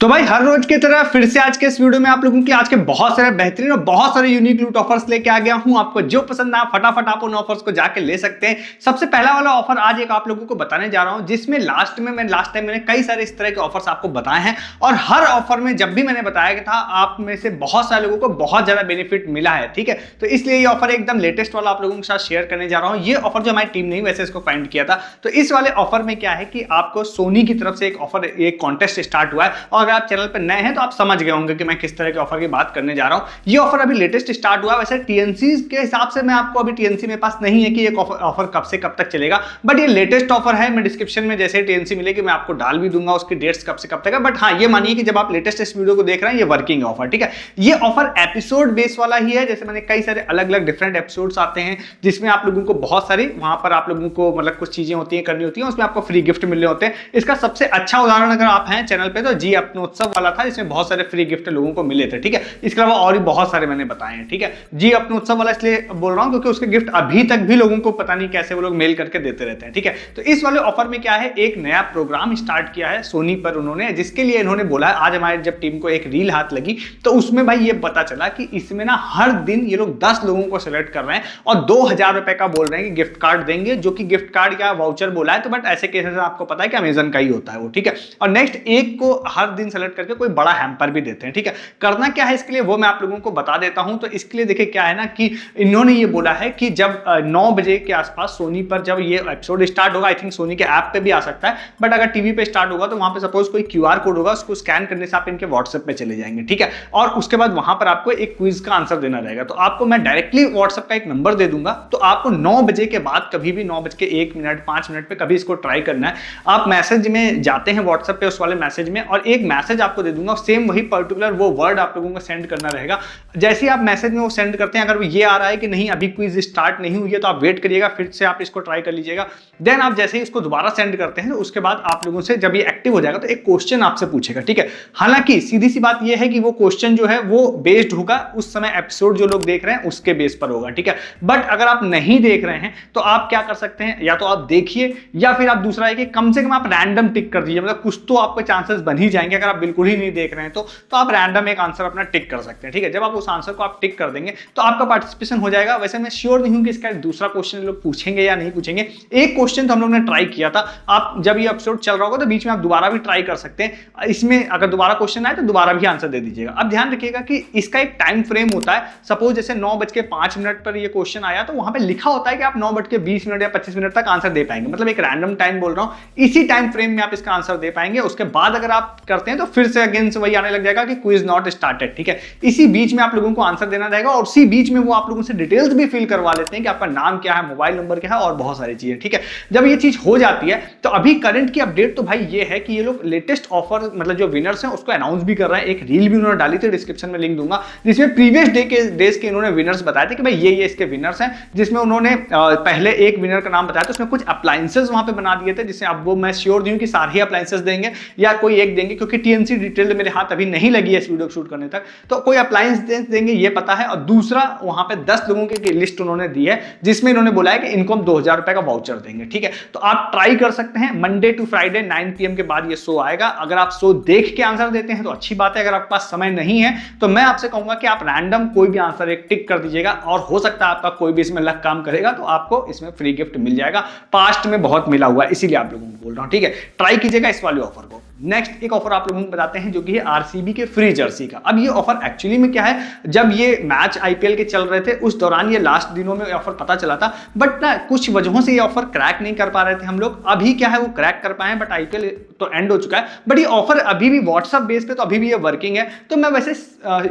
तो भाई हर रोज की तरह फिर से आज के इस वीडियो में आप लोगों के लिए आज के बहुत सारे बेहतरीन और बहुत सारे यूनिक लूट ऑफर्स लेके आ गया हूं। आपको जो पसंद आए फटाफट आप उन ऑफर्स को जाके ले सकते हैं। सबसे पहला वाला ऑफर आज एक आप लोगों को बताने जा रहा हूं, जिसमें लास्ट टाइम मैंने कई सारे इस तरह के ऑफर्स आपको बताए हैं और हर ऑफर में जब भी मैंने बताया था आप में से बहुत सारे लोगों को बहुत ज्यादा बेनिफिट मिला है। ठीक है, तो इसलिए ये ऑफर एकदम लेटेस्ट वाला आप लोगों के साथ शेयर करने जा रहा हूं। ये ऑफर जो हमारी टीम ने वैसे इसको फाइंड किया था, तो इस वाले ऑफर में क्या है कि आपको सोनी की तरफ से एक ऑफर, एक कॉन्टेस्ट स्टार्ट हुआ है और अगर आप चैनल पर नए हैं तो आप समझ गए होंगे कि मैं किस तरह के ऑफर की बात करने जा रहा हूं। ये ऑफर अभी लेटेस्ट स्टार्ट हुआ है। वैसे टीएनसी के हिसाब से मैं आपको अभी टीएनसी मेरे पास नहीं है कि ये ऑफर कब से कब तक चलेगा, बट ये लेटेस्ट ऑफर है। मैं डिस्क्रिप्शन में जैसे टीएनसी मिलेगी मैं आपको डाल भी दूंगा उसकी डेट्स कब से कब तक है। बट हाँ, ये मानिए कि जब आप लेटेस्ट इस वीडियो को देख रहे हैं ये वर्किंग ऑफर। ठीक है, ये ऑफर एपिसोड बेस वाला ही है। जैसे मैंने कई सारे अलग अलग डिफरेंट एपिसोड्स आते हैं जिसमें आप लोगों को बहुत सारी वहां पर आप लोगों को मतलब कुछ चीजें होती हैं करनी होती हैं, उसमें आपको फ्री गिफ्ट मिलने होते हैं। इसका सबसे अच्छा उदाहरण अगर आप हैं चैनल पे तो जी अपनोत्सव वाला था, जिसमें बहुत सारे फ्री गिफ्ट लोगों को मिले थे। ठीक है, इसके अलावा और भी बहुत सारे मैंने बताए हैं। ठीक है, जी अपनोत्सव वाला इसलिए बोल रहा हूं क्योंकि उसके गिफ्ट अभी तक भी लोगों को पता नहीं कैसे वो लोग मेल करके देते रहते हैं। ठीक है, तो इस वाले ऑफर में क्या है, एक नया प्रोग्राम स्टार्ट किया है सोनी पर उन्होंने, जिसके लिए इन्होंने बोला है, आज हमारे जब टीम को एक रील हाथ लगी तो उसमें भाई ये पता चला कि इसमें ना हर दिन ये लोग 10 लोगों को सिलेक्ट कर रहे हैं और 2000 रुपए का बोल रहे हैं कि गिफ्ट कार्ड देंगे, जो कि गिफ्ट कार्ड या वाउचर बोला है। तो बट ऐसे केसेस में आपको पता है कि अमेजन का ही होता है वो। ठीक है, और नेक्स्ट एक को हर दिन सेलेक्ट करके कोई बड़ा हैम्पर भी देते हैं। ठीक है, करना क्या है इसके लिए वो मैं आप लोगों को बता देता हूं। तो इसके लिए देखिए क्या है ना कि इन्होंने ये बोला है कि जब 9 बजे के आसपास सोनी पर जब ये एपिसोड स्टार्ट होगा, आई थिंक सोनी के ऐप पे भी आ सकता है, बट अगर टीवी पे स्टार्ट होगा तो वहां पे सपोज कोई क्यूआर कोड होगा, उसको स्कैन करने से आप इनके व्हाट्सएप पे चले जाएंगे। ठीक है, और उसके बाद वहां पर आपको एक क्विज का आंसर देना रहेगा। तो आपको मैं डायरेक्टली व्हाट्सएप का एक नंबर दे दूंगा, तो आपको 9 बजे के बाद कभी भी 9 बज के 1 मिनट 5 मिनट पे कभी इसको ट्राई करना है। आप मैसेज में जाते हैं व्हाट्सएप पे, उस वाले मैसेज में, और एक मैसेज आपको दे दूंगा, सेम वही पर्टिकुलर वो वर्ड आप लोगों को सेंड करना रहेगा। जैसे ही आप मैसेज में वो सेंड करते हैं, अगर वो ये आ रहा है कि नहीं अभी क्विज स्टार्ट नहीं हुई है तो आप वेट करिएगा, फिर से आप इसको ट्राई कर लीजिएगा। देन आप जैसे ही इसको दोबारा सेंड करते हैं तो उसके बाद आप लोगों से जब ये एक्टिव हो जाएगा तो एक क्वेश्चन आपसे पूछेगा। ठीक है, हालांकि सीधी सी बात ये है कि वो क्वेश्चन जो है वो बेस्ड होगा उस समय एपिसोड जो लोग देख रहे हैं उसके बेस पर होगा। ठीक है, बट अगर आप नहीं देख रहे हैं तो आप क्या कर सकते हैं, या तो आप देखिए या फिर आप दूसरा है कि कम से कम आप रैंडम टिक कर दीजिए, मतलब कुछ तो आपके चांसेस बन ही जाएंगे। अगर आप बिल्कुल ही नहीं देख रहे हैं तो आप रैंडम एक आंसर अपना टिक कर सकते हैं। ठीक है, जब आप उस आंसर को आप टिक कर देंगे तो आपका पार्टिसिपेशन हो जाएगा। वैसे मैं श्योर नहीं हूं कि इसका दूसरा क्वेश्चन लोग पूछेंगे या नहीं पूछेंगे। एक क्वेश्चन तो हम लोग ने ट्राई किया था, आप जब ये एपिसोड चल रहा होगा तो बीच में आप दोबारा भी ट्राई कर सकते हैं। इसमें अगर दोबारा क्वेश्चन आए तो दोबारा भी आंसर दे दीजिएगा। अब ध्यान रखिएगा कि इसका एक टाइम फ्रेम होता है। सपोज जैसे 9:05 पर ये क्वेश्चन आया तो वहां पे लिखा होता है कि आप 9:20 या 25 मिनट तक आंसर दे पाएंगे, मतलब एक रैंडम टाइम बोल रहा हूं, इसी टाइम फ्रेम में आप इसका आंसर दे पाएंगे। उसके बाद अगर आप करते हैं तो फिर से अगेन से वही आने लग जाएगा कि क्विज नॉट स्टार्टेड। ठीक है, इसी बीच में आप लोगों को आंसर देना रहेगा और उसी बीच में वो आप लोगों से डिटेल्स भी फिल करवा लेते हैं कि आपका नाम क्या है, मोबाइल नंबर क्या है और बहुत सारी चीजें। ठीक है, जब ये चीज हो जाती है तो अभी करंट की अपडेट तो भाई ये है कि ये लोग लेटेस्ट ऑफर मतलब जो विनर्स हैं उसको अनाउंस भी कर रहे हैं। एक रील भी उन्होंने डाली थी, डिस्क्रिप्शन में लिंक दूंगा, जिसमें प्रीवियस डेज के इन्होंने विनर्स बताए थे कि भाई ये इसके विनर्स हैं, जिसमें उन्होंने पहले एक विनर का नाम बताया था, उसमें कुछ अप्लायंसेस वहां पे बना दिए थे, जिससे अब वो मैं श्योर नहीं हूं कि सारे ही अप्लायंसेस देंगे या कोई एक देंगे, क्योंकि टीएनसी डिटेल मेरे हाथ अभी नहीं लगी है इस वीडियो को शूट करने तक, तो कोई अप्लायंस देंगे ये पता है। और दूसरा वहां पे 10 लोगों की लिस्ट उन्होंने दी है, जिसमें इन्होंने बोला है कि इनको हम 2000 रुपए का वाउचर देंगे। ठीक है, तो आप ट्राई कर सकते हैं। मंडे टू फ्राइडे 9 PM के बाद ये शो आएगा। अगर आप शो देख के आंसर देते हैं तो अच्छी बात है, अगर आपके पास समय नहीं है तो मैं आपसे कहूंगा कि आप रैंडम कोई भी आंसर एक टिक कर दीजिएगा और हो सकता है आपका कोई भी इसमें लक काम करेगा तो आपको इसमें फ्री गिफ्ट मिल जाएगा। पास्ट में बहुत मिला हुआ है, इसीलिए आप लोगों को बोल रहा हूं। ठीक है, ट्राई कीजिएगा इस वाले ऑफर को। नेक्स्ट एक ऑफर आप लोगों को बताते हैं जो कि है आरसीबी के फ्री जर्सी का। अब ये ऑफर एक्चुअली में क्या है, जब ये मैच आईपीएल के चल रहे थे उस दौरान ये लास्ट दिनों में ऑफर पता चला था, बट ना कुछ वजहों से ये ऑफर क्रैक नहीं कर पा रहे थे हम लोग। अभी क्या है वो क्रैक कर पाए, बट आईपीएल तो एंड हो चुका है, बट ये ऑफर अभी भी व्हाट्सएप बेस पे तो अभी भी ये वर्किंग है। तो मैं वैसे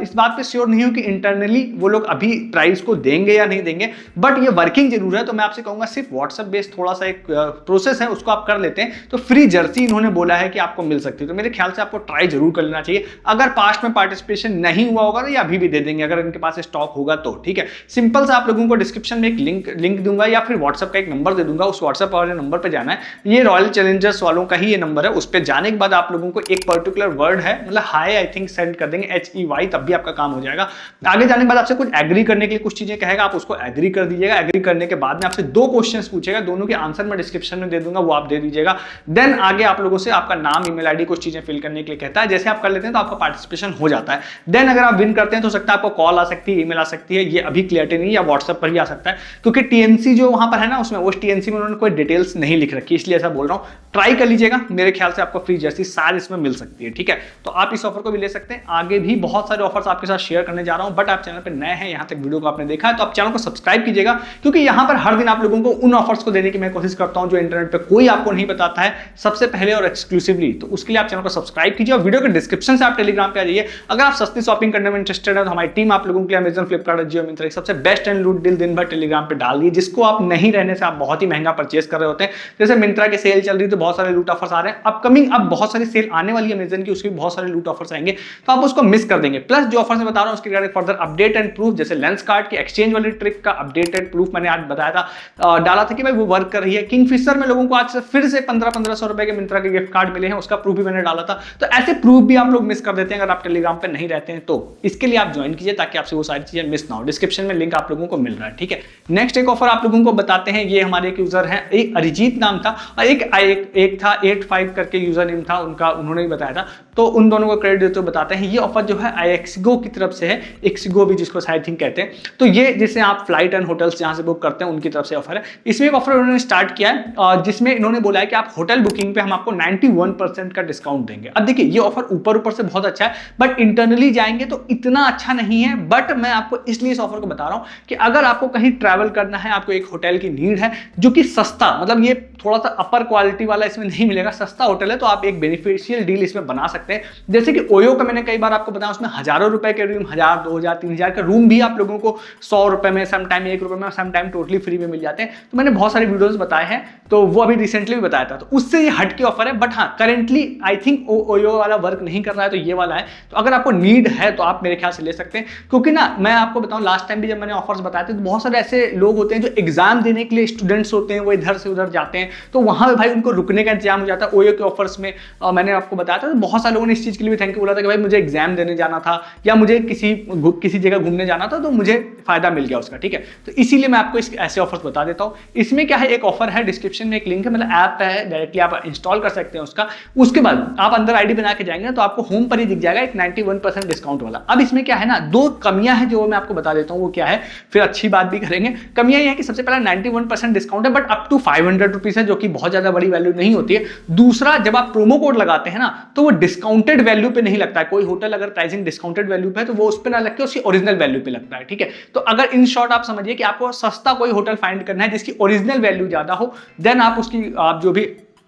इस बात पे श्योर नहीं हूं कि इंटरनली वो लोग अभी प्राइस को देंगे या नहीं देंगे, बट ये वर्किंग जरूर है। तो मैं आपसे कहूंगा सिर्फ व्हाट्सएप बेस्ड थोड़ा सा एक प्रोसेस है, उसको आप कर लेते हैं तो फ्री जर्सी इन्होंने बोला है कि आपको मिल सकती है। तो मेरे ख्याल से आपको ट्राई जरूर कर लेना चाहिए। अगर पास्ट में पार्टिसिपेशन नहीं हुआ होगा तो ये अभी भी दे देंगे अगर इनके पास स्टॉक होगा तो। ठीक है, सिंपल सा आप लोगों को डिस्क्रिप्शन में एक लिंक दूंगा या फिर व्हाट्सएप का एक नंबर दे दूंगा, उस व्हाट्सएप वाले नंबर पर जाना है। ये रॉयल चैलेंजर्स वालों का ही ये नंबर है। उस पर जाने के बाद आप लोगों को एक पर्टिकुलर वर्ड है, मतलब हाई आई थिंक सेंड कर देंगे, HEY, तब भी आपका काम हो जाएगा। आगे जाने के बाद आपसे कुछ एग्री करने के लिए कुछ चीजें कहेगा, आप उसको एग्री कर दीजिएगा। एग्री करने के बाद में आपसे 2 क्वेश्चंस पूछेगा, दोनों के आंसर मैं डिस्क्रिप्शन में दे दूंगा, वो आप दे दीजिएगा। देन आगे आप लोगों से आपका नाम, ईमेल आईडी कुछ चीजें फिल करने के लिए कहता है, जैसे आप कर लेते हैं तो आपका पार्टिसिपेशन हो जाता है। देन अगर आप विन करते हैं तो सकता है आपको कॉल आ सकती है, ईमेल आ सकती है, ये अभी क्लियरिटी नहीं, या व्हाट्सएप पर भी आ सकता है, क्योंकि टीएनसी जो वहां पर है ना उसमें उस टीएनसी में उन्होंने कोई डिटेल्स नहीं लिख रखी, इसलिए ऐसा बोल रहा हूँ। ट्राई कर लीजिएगा, मेरे ख्याल से आपको फ्री जर्सी शायद इसमें मिल सकती है, ठीक है। तो आप इस ऑफर को भी ले सकते हैं। आगे भी बहुत सारे ऑफर्स आपके साथ शेयर करने जा रहा हूं, बट आप चैनल पे नए हैं, यहां तक वीडियो को आपने देखा है तो आप चैनल को सब्सक्राइब कीजिएगा, क्योंकि यहां पर हर दिन आप लोगों को उन ऑफर्स को देने की मैं कोशिश करता हूं जो इंटरनेट पे कोई आपको नहीं बताता है, सबसे पहले और एक्सक्लूसिवली। तो उसके लिए आप चैनल को सब्सक्राइब कीजिए और वीडियो के डिस्क्रिप्शन से आप टेलीग्राम पे आ जाइए। अगर आप सस्ती शॉपिंग करने में इंटरेस्टेड है तो हमारी टीम आप लोगों के लिए अमेजन, फ्लिपकार्ट, जियो, मिंत्रा सबसे बेस्ट एंड लूट डील दिन भर टेलीग्राम पे डाल दी, जिसको आप नहीं रहने से आप बहुत ही महंगा परचेस कर रहे होते हैं। जैसे मिंत्रा के सेल चल रही है तो बहुत सारे लूट ऑफर्स आ रहे हैं, अपकमिंग अब बहुत सारी सेल आने वाली है अमेजन की, उसके भी बहुत सारे लूट ऑफर्स आएंगे, तो आप उसको मिस कर देंगे। प्लस जो ऑफर्स मैं बता रहा हूं उसके regarding further update and proof, जैसे लेंस कार्ड की एक्सचेंज वाली ट्रिक का अपडेटेड प्रूफ मैंने आज बताया था, डाला था कि भाई वो वर्क कर रही है। किंगफिशर में लोगों को आज से फिर से 1500 रुपए के मिंत्रा के गिफ्ट कार्ड मिले हैं, उसका प्रूफ भी मैंने डाला था। तो ऐसे प्रूफ भी आप लोग मिस कर देते हैं अगर आप टेलीग्राम पे नहीं रहते हैं, तो इसके लिए आप ज्वाइन कीजिए ताकि आपसे वो सारी चीजें मिस ना हो। डिस्क्रिप्शन में लिंक आप लोगों को मिल रहा है, ठीक है। नेक्स्ट एक ऑफर आप लोगों को बताते हैं, ये हमारे एक यूजर है, एक अरिजीत नाम था और एक था 85 करके यूजर नेम था उनका, उन्होंने भी बताया था, तो उन दोनों को क्रेडिट देते हुए बताते हैं। ये ऑफर जो है एक्सिगो की तरफ से है, एक्सिगो भी जिसको आई थिंक कहते हैं, तो ये जिसे आप फ्लाइट एंड होटल्स जहां से बुक करते हैं उनकी तरफ से ऑफर है। इसमें एक ऑफर उन्होंने स्टार्ट किया है जिसमें इन्होंने बोला है कि आप होटल बुकिंग पे हम आपको 91% का डिस्काउंट देंगे। अब देखिए ये ऑफर ऊपर से बहुत अच्छा है, बट इंटरनली जाएंगे तो इतना अच्छा नहीं है। बट मैं आपको इसलिए इस ऑफर को बता रहा हूं कि अगर आपको कहीं ट्रैवल करना है, आपको एक होटल की नीड है जो कि सस्ता, मतलब ये थोड़ा सा अपर क्वालिटी वाला इसमें नहीं मिलेगा, सस्ता होटल है, तो आप एक बेनिफिशियल डील इसमें बना सकते हैं। जैसे कि ओयो का मैंने कई बार आपको बताया, उसमें हजारों रुपए के रूम, 1000, 2000, 3000 का रूम भी आप लोगों को 100 रुपए में, सम टाइम 1 रुपए में, सम टाइम टोटली फ्री में मिल जाते हैं। तो मैंने बहुत सारे वीडियोस बताए हैं, तो वो अभी रिसेंटली भी बताया था, तो उससे ये हट के ऑफर है। बट हाँ, करेंटली आई थिंक ओयो वाला वर्क नहीं कर रहा है, तो ये वाला है। तो अगर आपको नीड है तो आप मेरे ख्याल से ले सकते हैं, क्योंकि ना मैं आपको बताऊं लास्ट टाइम भी जब मैंने ऑफर्स बताए थे तो बहुत सारे ऐसे लोग होते हैं जो एग्जाम देने के लिए स्टूडेंट्स होते हैं, वो इधर से उधर जाते हैं, तो वहां पे भाई उनको रुकने का इंतजाम हो जाता है। ओयो के ऑफर्स में मैंने आपको बताया था, तो बहुत सारे लोगों ने इस चीज के लिए भी थैंक यू बोला था कि भाई मुझे एग्जाम देने जाना था या मुझे किसी जगह घूमने जाना था, तो मुझे फायदा मिल गया उसका, ठीक है। तो इसीलिए मैं आपको ऐसे ऑफर्स बता देता हूं। इसमें क्या है, एक ऑफर है, डिस्क्रिप्शन में एक लिंक है, मतलब ऐप है, डायरेक्टली आप इंस्टॉल कर सकते हैं उसका। उसके बाद आप अंदर आईडी बना के जाएंगे तो आपको होम पर ही दिख जाएगा एक 91% डिस्काउंट वाला। अब इसमें क्या है ना, दो कमियां हैं जो मैं आपको बता देता हूं, वो क्या है, फिर अच्छी बात भी करेंगे। कमियां ये है कि सबसे पहला 91% डिस्काउंट है, बट अप टू 500 रुपीज है, जो कि बहुत ज्यादा बड़ी वैल्यू नहीं होती है। दूसरा, जब आप प्रोमो कोड लगाते हैं ना तो वो डिस्काउंटेड वैल्यू पे नहीं लगता है। कोई होटल अगर प्राइसिंग डिस्काउंटेड वैल्यू पे है तो वो उस पे ना लग के उसकी ओरिजिनल वैल्यू पे लगता है, ठीक है। तो अगर इन शॉर्ट आप समझिए कि आपको सस्ता कोई होटल फाइंड करना है जिसकी ओरिजिनल वैल्यू ज्यादा हो, देन आप उसकी आप जो भी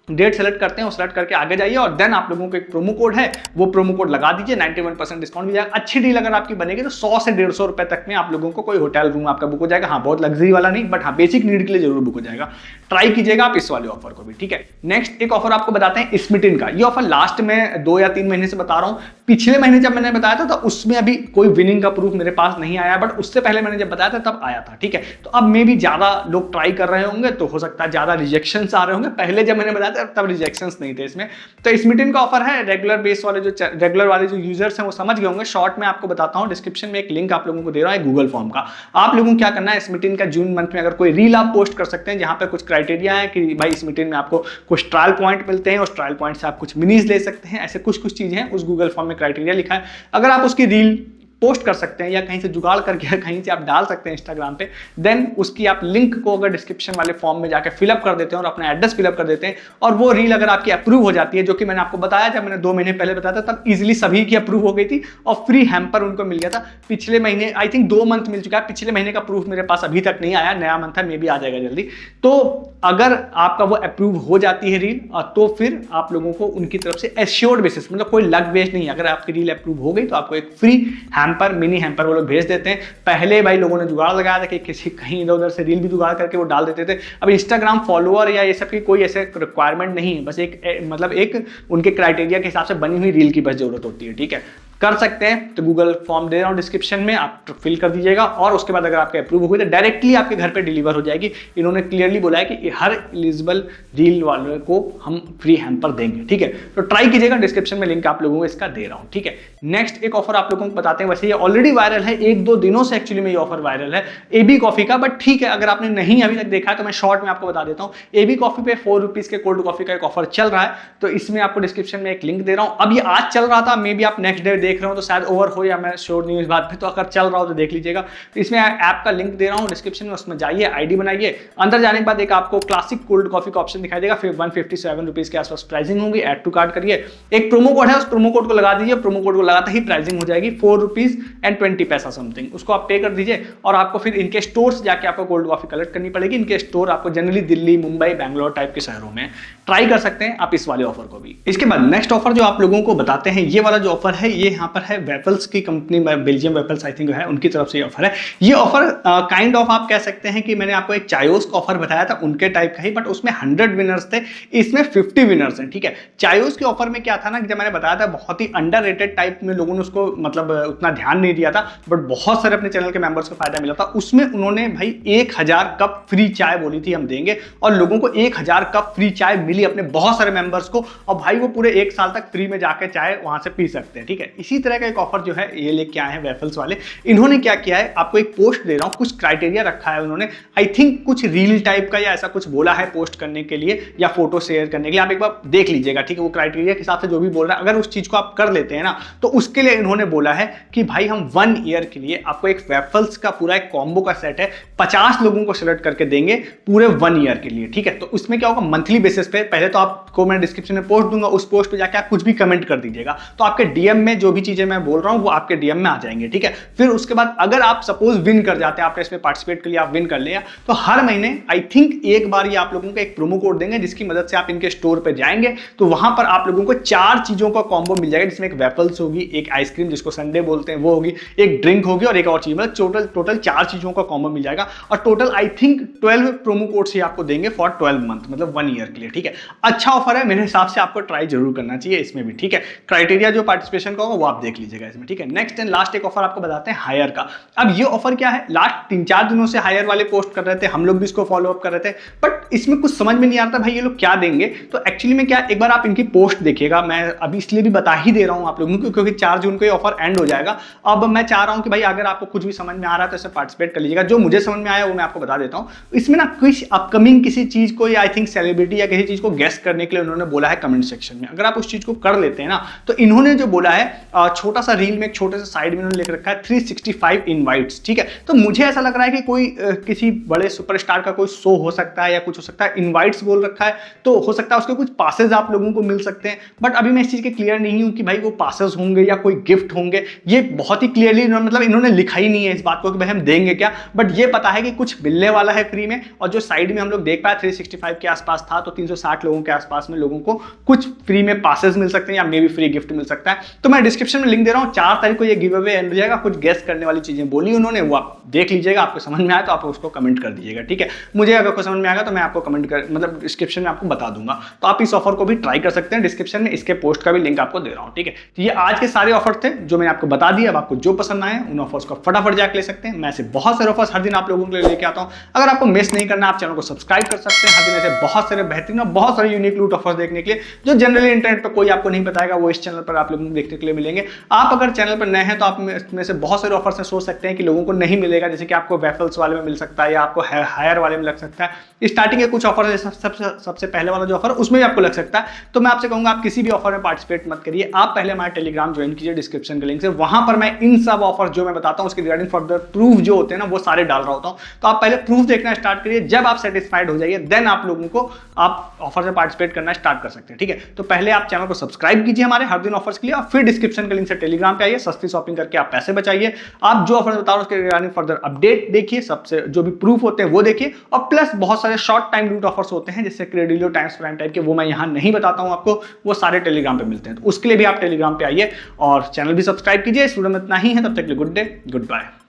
डेट सेलेक्ट करते हैं, वो सेलेक्ट करके आगे जाइए और देन आप लोगों को एक प्रोमो कोड है, वो प्रोमो कोड लगा दीजिए, 91% डिस्काउंट मिल जाएगा। अच्छी डील अगर आपकी बनेगी तो 100 से 150 रुपए तक में आप लोगों को कोई होटल रूम आपका बुक हो जाएगा। हाँ, बहुत लग्जरी वाला नहीं, बट हाँ बेसिक नीड के लिए जरूर बुक हो जाएगा। ट्राई कीजिएगा आप इस वाले ऑफर को भी, ठीक है। नेक्स्ट एक ऑफर आपको बताते हैं स्मिटिन का। ये ऑफर लास्ट में 2 या 3 महीने से बता रहा हूँ। पिछले महीने जब मैंने बताया था तो उसमें अभी कोई विनिंग का प्रूफ मेरे पास नहीं आया, बट उससे पहले मैंने जब बताया था तब आया था, ठीक है। तो अब मे भी ज्यादा लोग ट्राई कर रहे होंगे, तो हो सकता है ज्यादा रिजेक्शन आ रहे होंगे। पहले जब मैंने बताया था तब रिजेक्शन नहीं थे इसमें। तो स्मिटिन का ऑफर है, रेगुलर बेस वाले रेगुलर वाले जो यूजर्स हैं वो समझ गए होंगे। शॉर्ट में आपको बताता हूं, डिस्क्रिप्शन में एक लिंक आप लोगों को दे रहा है गूगल फॉर्म का। आप लोगों को क्या करना है, स्मिटिन का जून मंथ में अगर कोई रील आप पोस्ट कर सकते हैं जहां पे कुछ क्राइटेरिया है कि भाई स्मिटिन में आपको कुछ ट्रायल पॉइंट मिलते हैं, उस ट्रायल पॉइंट से आप कुछ मिनीज ले सकते हैं, ऐसे कुछ चीजें हैं उस गूगल फॉर्म में क्राइटेरिया लिखा है। अगर आप उसकी रील पोस्ट कर सकते हैं या कहीं से जुगाड़ करके कहीं से आप डाल सकते हैं इंस्टाग्राम पे, देन उसकी आप लिंक को अगर डिस्क्रिप्शन वाले फॉर्म में जाकर फिलअप कर देते हैं और अपना एड्रेस फिलअप कर देते हैं और वो रील अगर आपकी अप्रूव हो जाती है, जो कि मैंने आपको बताया जब मैंने 2 महीने पहले बताया था, तब इजीली सभी की अप्रूव हो गई थी और फ्री हैम्पर उनको मिल गया था। पिछले महीने आई थिंक 2 मंथ मिल चुका है, पिछले महीने का प्रूफ मेरे पास अभी तक नहीं आया, नया मंथ है, मे भी आ जाएगा जल्दी। तो अगर आपका वो अप्रूव हो जाती है रील, तो फिर आप लोगों को उनकी तरफ से एश्योर्ड बेसिस, मतलब कोई लक बेस्ड नहीं, अगर आपकी रील अप्रूव हो गई तो आपको एक फ्री हैम्पर, मिनी हैम्पर वो लोग भेज देते हैं। पहले भाई लोगों ने जुगाड़ लगाया था कि किसी कहीं इधर उधर से रील भी जुगाड़ करके वो डाल देते थे। अब इंस्टाग्राम फॉलोअर या ये सब की कोई ऐसे रिक्वायरमेंट नहीं है, बस एक मतलब एक उनके क्राइटेरिया के हिसाब से बनी हुई रील की बस जरूरत होती है, ठीक है। कर सकते हैं। तो गूगल फॉर्म दे रहा हूँ डिस्क्रिप्शन में, आप फिल कर दीजिएगा और उसके बाद अगर आपके अप्रूव हुई तो डायरेक्टली आपके घर पे डिलीवर हो जाएगी। इन्होंने क्लियरली बोला है कि हर एलिजिबल रील वाले को हम फ्री हैम्पर देंगे, ठीक है। तो ट्राई कीजिएगा, डिस्क्रिप्शन में लिंक आप लोगों को इसका दे रहा हूँ, ठीक है। नेक्स्ट एक ऑफर आप लोगों को बताते हैं, वैसे ये ऑलरेडी वायरल है, 1-2 दिनों से एक्चुअली में ये ऑफर वायरल है एबी कॉफी का, बट ठीक है अगर आपने नहीं अभी तक देखा है तो मैं शॉर्ट में आपको बता देता हूँ। एबी कॉफी पे 4 रुपीज के कोल्ड कॉफी का एक ऑफर चल रहा है, तो इसमें आपको डिस्क्रिप्शन में एक लिंक दे रहा हूँ। अब ये आज चल रहा था, मे बी आप नेक्स्ट डे देख रहे हो तो शायद ओवर हो, या मैं श्योर नहीं हूँ इस बात पे, तो अगर चल रहा हो तो देख लीजिएगा। तो इसमें ऐप का लिंक दे रहा हूँ डिस्क्रिप्शन में, उसमें जाइए, आईडी बनाइए, अंदर जाने के बाद एक आपको क्लासिक कोल्ड कॉफी का ऑप्शन दिखाई देगा, फिर 157 रुपीज के आसपास प्राइसिंग होगी। ऐड टू कार्ट करिए, एक प्रोमो कोड है, उस प्रोमो कोड को लगा दीजिए, प्रोमो कोड को लगाते ही प्राइसिंग हो जाएगी 4 रुपीज एंड 20 पैसा समथिंग, उसको आप पे कर दीजिए और आपको फिर इनके स्टोर से जाके आपको कोल्ड कॉफी कलेक्ट करनी पड़ेगी। इनके स्टोर आपको जनरली दिल्ली, मुंबई, बैंगलोर टाइप के शहरों में ट्राई कर सकते हैं आप इस वाले ऑफर को भी। इसके बाद नेक्स्ट ऑफर जो आप लोगों को बताते हैं, ये वाला जो ऑफर है ये यहाँ पर है वेफल्स की company, Belgium waffles I think है, उनकी तरफ से ये ऑफर है। ये ऑफर काइंड ऑफ आप कह सकते हैं कि मैंने आपको एक चायोस का ऑफर बताया था उनके टाइप का ही, बट उसमें 100 विनर्स थे, इसमें 50 विनर्स हैं, ठीक है। चायोस के ऑफर में क्या था ना, जब मैंने बताया था बहुत ही अंडररेटेड टाइप में लोगों ने उसको मतलब उतना ध्यान नहीं दिया था, बट बहुत सारे अपने चैनल के मेंबर्स को फायदा मिला था। उसमें उन्होंने भाई 1000 कप फ्री चाय बोली थी हम देंगे, और लोगों को 1000 कप फ्री चाय मिली अपने बहुत सारे मेंबर्स को, और भाई वो पूरे 1 साल तक फ्री में जाके चाय वहां से पी सकते हैं, ठीक है। इसी तरह का एक ऑफर जो है ये लेके आए हैं वेफल्स वाले। इन्होंने क्या किया है, आपको एक पोस्ट दे रहा हूं, कुछ क्राइटेरिया रखा है उन्होंने, आई थिंक कुछ रील टाइप का या ऐसा कुछ बोला है पोस्ट करने के लिए या फोटो शेयर करने के लिए, आप एक बार देख लीजिएगा, ठीक है। वो क्राइटेरिया के हिसाब से जो भी बोल रहा है, अगर उस चीज को आप कर लेते हैं ना, तो उसके लिए इन्होंने बोला है कि भाई हम 1 ईयर के लिए आपको एक वेफल्स का पूरा एक कॉम्बो का सेट है, 50 लोगों को सिलेक्ट करके देंगे पूरे 1 ईयर के लिए, ठीक है। तो उसमें क्या होगा, मंथली बेसिस पे, पहले तो आपको मैं डिस्क्रिप्शन में पोस्ट दूंगा, उस पोस्ट पे जाके आप कुछ भी कमेंट कर दीजिएगा, तो आपके डीएम में जो भी चीजें मैं बोल रहा हूं वो आपके डीएम में आ जाएंगे, ठीक है। फिर उसके बाद अगर आप सपोज विन कर जाते हैं, आपने इसमें पार्टिसिपेट कर लिया, आप विन कर लिया, तो हर महीने आई थिंक एक बार ये आप लोगों को एक प्रोमो कोड देंगे, जिसकी मदद से आप इनके स्टोर पे जाएंगे, तो वहां पर आप लोगों को 4 चीजों का कॉम्बो मिल जाएगा, जिसमें एक वेफल्स होगी, एक आइसक्रीम जिसको संडे बोलते हैं वो होगी, एक ड्रिंक होगी और एक और चीज, मतलब टोटल 4 चीजों का कॉम्बो मिल जाएगा। और total I think 12 promo codes ही आपको देंगे फॉर 12 मंथ, मतलब 1 ईयर के लिए, ठीक है। अच्छा ऑफर है, मेरे हिसाब से आपको ट्राई जरूर करना चाहिए इसमें भी, ठीक है। क्राइटेरिया जो पार्टिसिपेशन का होगा वो आप देख लीजिएगा इसमें, ठीक है। नेक्स्ट एंड लास्ट एक ऑफर आपको बताते हैं हायर का। अब ये ऑफर क्या है, लास्ट 3-4 दिनों से हायर वाले पोस्ट कर रहे थे, हम लोग भी इसको फॉलो अप कर रहे थे, बट इसमें कुछ समझ में नहीं आता भाई ये लोग क्या देंगे। तो एक्चुअली में क्या, एक बार आप इनकी पोस्ट देखिएगा, मैं अभी इसलिए भी बता ही दे रहा हूं आप लोगों को क्योंकि 4 जून को ये ऑफर एंड हो जाएगा। अब मैं चाह रहा हूं कि भाई अगर आपको कुछ भी समझ में आ रहा है तो इसमें पार्टिसिपेट कर लीजिएगा। जो मुझे समझ में आया वो मैं आपको बता देता हूं। इसमें ना कुछ अपकमिंग किसी चीज को या आई थिंक सेलिब्रिटी या किसी चीज को गेस करने के लिए उन्होंने बोला है कमेंट सेक्शन में। अगर आप उस चीज को कर लेते हैं ना, तो इन्होंने जो बोला है छोटा सा रील में एक छोटे से साइड में उन्होंने लिख रखा है 365 इनवाइट्स, ठीक है। तो मुझे ऐसा लग रहा है कि कोई किसी बड़े सुपरस्टार का कोई शो हो सकता है या कुछ हो सकता है, इनवाइट्स बोल रखा है, तो हो सकता है उसके कुछ पासेस आप लोगों को मिल सकते हैं। बट अभी मैं इस चीज के क्लियर नहीं हूं कि भाई वो पासेस होंगे या कोई गिफ्ट होंगे, ये बहुत ही क्लियरली मतलब इन्होंने लिखा ही नहीं है इस बात को कि भाई हम देंगे क्या, बट ये पता है कि कुछ मिलने वाला है फ्री में। और जो साइड में हम लोग देख पाए 365 के आसपास था, तो 360 लोगों के आसपास में लोगों को कुछ फ्री में पासेस मिल सकते हैं या मे भी फ्री गिफ्ट मिल सकता है। तो मैं डिस्क्रिप्शन में लिंक दे रहा हूं, 4 तारीख को ये गिव अवे एंड हो जाएगा। कुछ गेस करने वाली चीजें बोली उन्होंने, वो आप देख लीजिएगा, आपको समझ में आया तो आप उसको कमेंट कर दीजिएगा, ठीक है। मुझे अगर कोई समझ में आएगा तो मैं आपको कमेंट कर मतलब डिस्क्रिप्शन में आपको बता दूंगा, तो आप इस ऑफर को भी ट्राई कर सकते हैं। डिस्क्रिप्शन में इसके पोस्ट का भी लिंक आपको दे रहा हूं, ठीक है। तो ये आज के सारे ऑफर थे जो मैंने आपको बता दिया। अब आपको जो पसंद आए उन ऑफर्स को फटाफट जाकर ले सकते हैं। मैं ऐसे बहुत सारे ऑफर्स हर दिन आप लोगों के लिए लेके आता हूं। अगर आपको मिस नहीं करना, आप चैनल को सब्सक्राइब कर सकते हैं। हर दिन ऐसे बहुत सारे बेहतरीन और बहुत सारे यूनिक लूट ऑफर्स देखने के लिए जो जनरली इंटरनेट पर कोई आपको नहीं बताएगा, वो इस चैनल पर आप लोगों को देखने के लिए मिलेंगे। आप अगर चैनल पर नए हैं तो आप में से बहुत सारे ऑफर्स सोच सकते हैं कि लोगों को नहीं मिलेगा, जैसे कि आपको वेफल्स वाले में मिल सकता है या आपको हायर वाले में लग सकता है। स्टार्टिंग के कुछ ऑफर सबसे पहले वाला जो ऑफर उसमें भी आपको लग सकता है। तो मैं आपसे कहूंगा आप किसी भी ऑफर में पार्टिसिपेट मत करिए, आप पहले हमारा टेलीग्राम ज्वाइन कीजिए डिस्क्रिप्शन के लिंक से। वहां पर मैं इन सब ऑफर जो मैं बताता हूं उसके रिगार्डिंग फर्दर प्रूफ जो होते हैं ना, वो सारे डाल रहा होता हूं। तो आप पहले प्रूफ देखना स्टार्ट करिए, जब आप सेटिस्फाइड हो जाइए देन आप लोगों को आप ऑफर से पार्टिसिपेट करना स्टार्ट कर सकते हैं, ठीक है। तो पहले आप चैनल को सब्सक्राइब कीजिए हमारे हर दिन ऑफर्स के लिए, और फिर डिस्क्रिप्शन के लिंक से टेलीग्राम पे आइए, सस्ती शॉपिंग करके आप पैसे बचाइए। आप जो ऑफर बता रहा हूं उसके रिगार्डिंग फर्दर अपडेट देखिए, सबसे जो भी प्रूफ होते हैं वो देखिए, और प्लस बहुत सारे शॉर्ट टाइम लूट ऑफर्स होते हैं जैसे क्रेडिलो, टाइम्स प्राइम टाइप के, वो मैं यहां नहीं बताता हूं आपको, वो सारे टेलीग्राम पे मिलते हैं। तो उसके लिए भी आप टेलीग्राम पे आइए और चैनल भी सब्सक्राइब कीजिए। इस वीडियो में इतना ही है, तब तक के लिए गुड डे, गुड बाय।